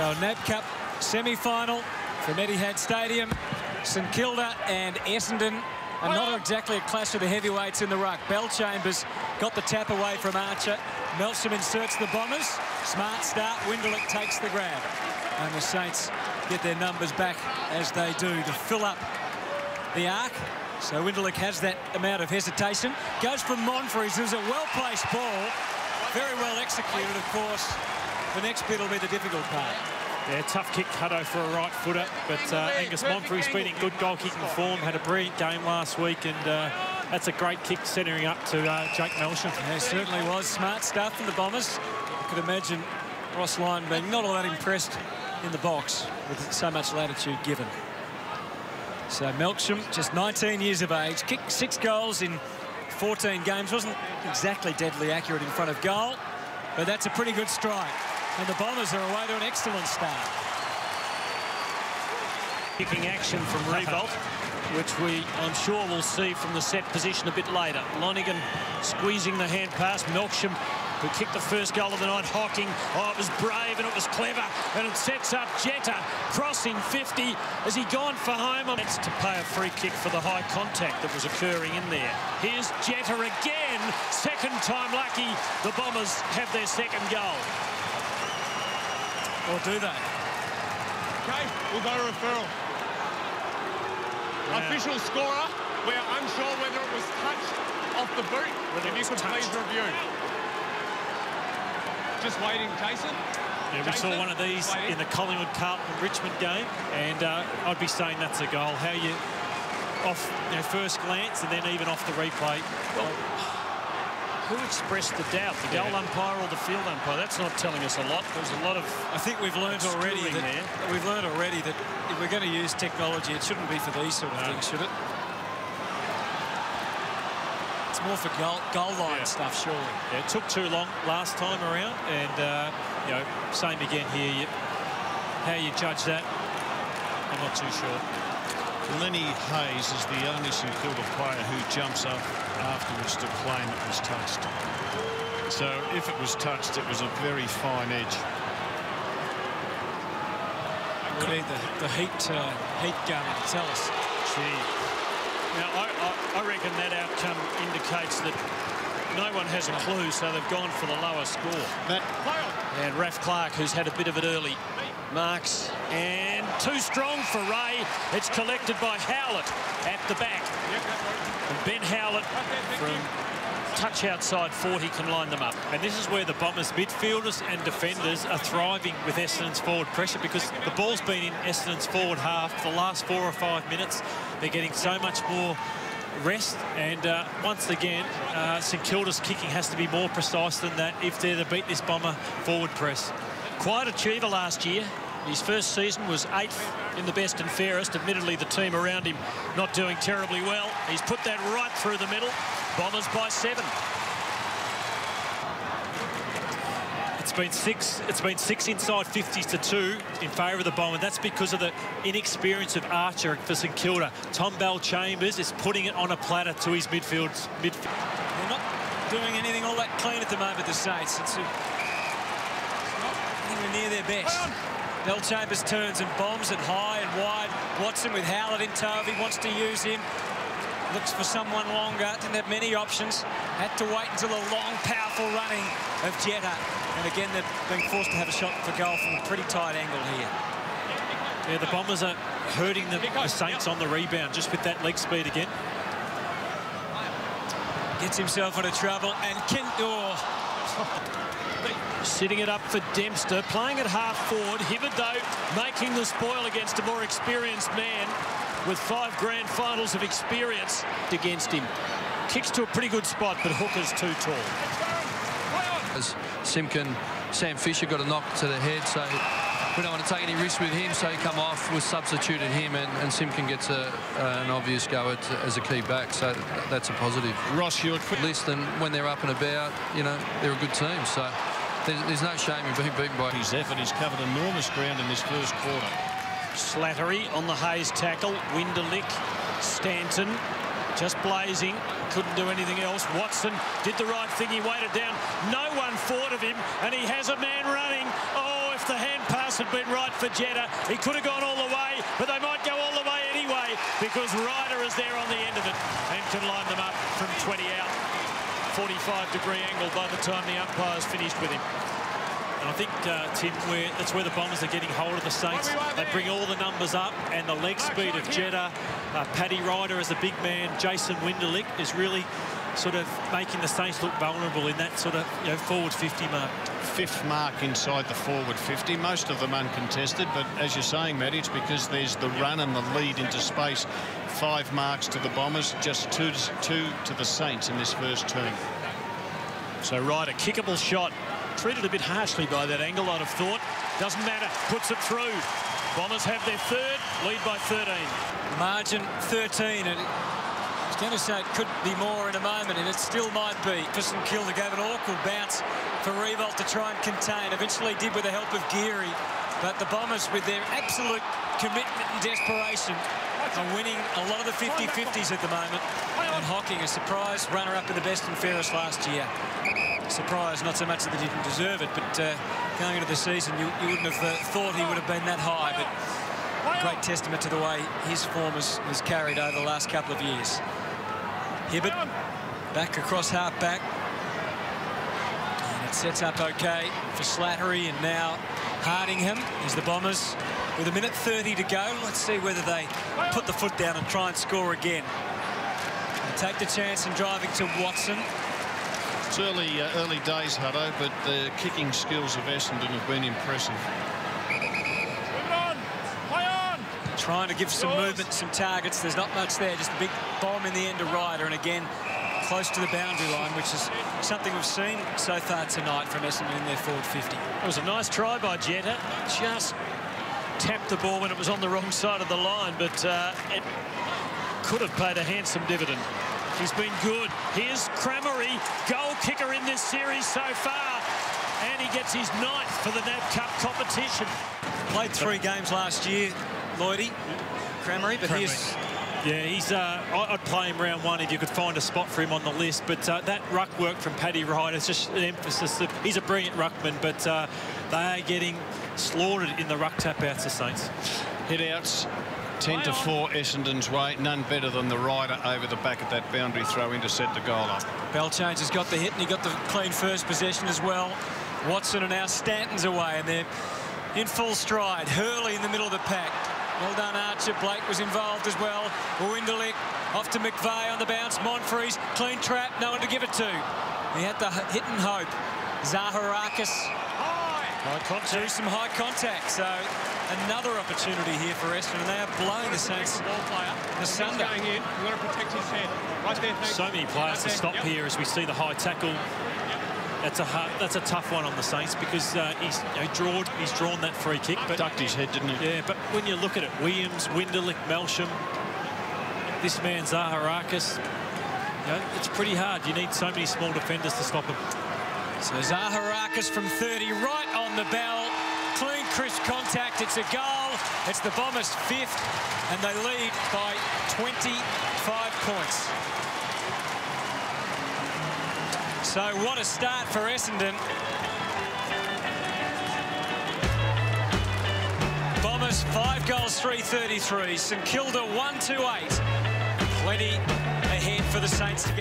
So NAB Cup semi-final from Etihad Stadium. St Kilda and Essendon. And not exactly a clash of the heavyweights in the ruck. Bellchambers got the tap away from Archer. Melsham inserts the Bombers. Smart start. Winderlick takes the grab. And the Saints get their numbers back as they do to fill up the arc. So Winderlick has that amount of hesitation. Goes from Monfries. It was a well-placed ball. Very well executed, of course. The next bit will be the difficult part. Yeah, tough kick, Hutto, for a right footer, but Angus Monfries been in good goal-kicking form, had a brilliant game last week, and that's a great kick centering up to Jake Melsham. Yeah, certainly was. Smart stuff from the Bombers. I could imagine Ross Lyon being not all that impressed in the box with so much latitude given. So Melsham, just 19 years of age, kicked 6 goals in 14 games. Wasn't exactly deadly accurate in front of goal, but that's a pretty good strike. And the Bombers are away to an excellent start. Kicking action from Revolt, which I'm sure, will see from the set position a bit later. Lonigan squeezing the hand pass. Melsham, who kicked the first goal of the night, hocking. Oh, it was brave and it was clever. And it sets up Jetta, crossing 50. Has he gone for home? It's to pay a free kick for the high contact that was occurring in there. Here's Jetta again. Second time lucky. The Bombers have their second goal. Or do they? Okay, we'll go to referral. Yeah. Official scorer, we're unsure whether it was touched off the boot. If you could please review. Just waiting, Jason. Yeah, we saw one of these in the Collingwood-Carlton-Richmond game, and I'd be saying that's a goal. How you off first glance and then even off the replay. Well, who expressed the doubt? The goal umpire or the field umpire? That's not telling us a lot. There's a lot of... I think we've learned already that if we're going to use technology, it shouldn't be for these sort of things, should it? It's more for goal line stuff, surely. Yeah, it took too long last time around, and same again here. How you judge that, I'm not too sure. Lenny Hayes is the only St Kilda player who jumps up afterwards to claim it was touched. So if it was touched, it was a very fine edge. We need the heat gun to tell us. Gee. Now, I reckon that outcome indicates that no one has a clue, so they've gone for the lower score. And Raf Clark, who's had a bit of it early, marks, and too strong for Ray. It's collected by Howlett at the back. And Ben Howlett from touch outside 40 can line them up. And this is where the Bombers midfielders and defenders are thriving with Essendon's forward pressure, because the ball's been in Essendon's forward half for the last 4 or 5 minutes. They're getting so much more rest, and once again St Kilda's kicking has to be more precise than that if they're to beat this Bomber forward press. Quite achiever last year. His first season was 8th in the best and fairest. Admittedly, the team around him not doing terribly well. He's put that right through the middle. Bombers by 7. It's been six inside 50s to 2 in favour of the Bombers. That's because of the inexperience of Archer for St Kilda. Tom Bellchambers is putting it on a platter to his midfield. They're not doing anything all that clean at the moment, the Saints. It's not anywhere near their best. Bellchambers turns and bombs it high and wide. Watson with Howlett in tow if he wants to use him. Looks for someone longer. Didn't have many options. Had to wait until the long, powerful running of Jetta. And again, they're being forced to have a shot for goal from a pretty tight angle here. Yeah, the Bombers are hurting the Saints on the rebound, just with that leg speed again. Gets himself into trouble, and Sitting it up for Dempster, playing it half forward. Hibberd, though, making the spoil against a more experienced man with 5 grand finals of experience against him. Kicks to a pretty good spot, but Hooker's too tall. As Simpkin, Sam Fisher got a knock to the head, so we don't want to take any risks with him, so he come off, we substituted him, and Simpkin gets an obvious go as a key back, so that's a positive. Ross, you're quick list, and when they're up and about, they're a good team, so there's no shame in being beaten by his effort. He's covered enormous ground in this first quarter. Slattery on the Hayes tackle. Winderlick, Stanton, just blazing. Couldn't do anything else. Watson did the right thing. He waited down. No one thought of him, and he has a man running. Oh, if the hand pass had been right for Jetta. He could have gone all the way, but they might go all the way anyway because Ryder is there on the end of it and can line them up from 20 out. 45-degree angle by the time the umpire's finished with him. And I think, Tim, that's where the Bombers are getting hold of the Saints. They bring all the numbers up, and the leg speed of Jetta, Paddy Ryder as a big man, Jason Winderlich is really sort of making the Saints look vulnerable in that sort of, you know, forward 50 mark. Fifth mark inside the forward 50, most of them uncontested, but as you're saying, Matt, it's because there's the run and the lead into space. 5 marks to the Bombers, just two to the Saints in this first term. So Ryder, kickable shot. Treated a bit harshly by that angle, I'd have thought. Doesn't matter, puts it through. Bombers have their third, lead by 13. Margin 13, and I was going to say it could be more in a moment, and it still might be. For St Kilda gave an awkward bounce for Revolt to try and contain. Eventually did with the help of Geary, but the Bombers, with their absolute commitment and desperation, are winning a lot of the 50-50s at the moment. And Hocking, a surprise runner-up in the best and fairest last year. Surprise, not so much that they didn't deserve it, but going into the season, you wouldn't have thought he would have been that high, but a great testament to the way his form has carried over the last couple of years. Hibbert back across half-back. And it sets up OK for Slattery, and now Hardingham is the Bombers with 1:30 to go. Let's see whether they put the foot down and try and score again. They take the chance in driving to Watson. It's early days, Hutto, but the kicking skills of Essendon have been impressive. Trying to give some movement, some targets. There's not much there, just a big bomb in the end of Ryder, and again, close to the boundary line, which is something we've seen so far tonight from Essendon in their forward 50. It was a nice try by Jetta. Just tapped the ball when it was on the wrong side of the line, but it could have paid a handsome dividend. He's been good. Here's Cramery, goal kicker in this series so far, and he gets his 9th for the NAB Cup competition. Played 3 games last year, Lloydie, Cramery, but he's... Yeah, he's. I'd play him round 1 if you could find a spot for him on the list. But that ruck work from Paddy Ryder is just an emphasis that he's a brilliant ruckman, but they are getting slaughtered in the ruck tap-outs, the Saints. Hit-outs, 10-4 Essendon's way. None better than the Ryder over the back of that boundary throw in to set the goal up. Belchange has got the hit, and he got the clean first possession as well. Watson and now Stanton's away, and they're in full stride. Hurley in the middle of the pack. Well done, Archer. Blake was involved as well. Winderlich off to McVeigh on the bounce. Monfries, clean trap, no one to give it to. He had the hit and hope. Zaharakis. High contact. Through some high contact. So another opportunity here for Essendon, and they are blowing the Saints asunder. Going in, you've got to protect his head. Right there, so many players to stop here as we see the high tackle. That's a tough one on the Saints because he's drawn that free kick, but ducked his head, didn't he? Yeah, but when you look at it, Williams, Winderlich, Melsham, this man Zaharakis, you know, it's pretty hard. You need so many small defenders to stop him. So Zaharakis from 30, right on the bell, clean, crisp contact. It's a goal. It's the Bombers' 5th, and they lead by 25 points. So what a start for Essendon. Bombers 5 goals, 333. St Kilda 1-8. Plenty ahead for the Saints to get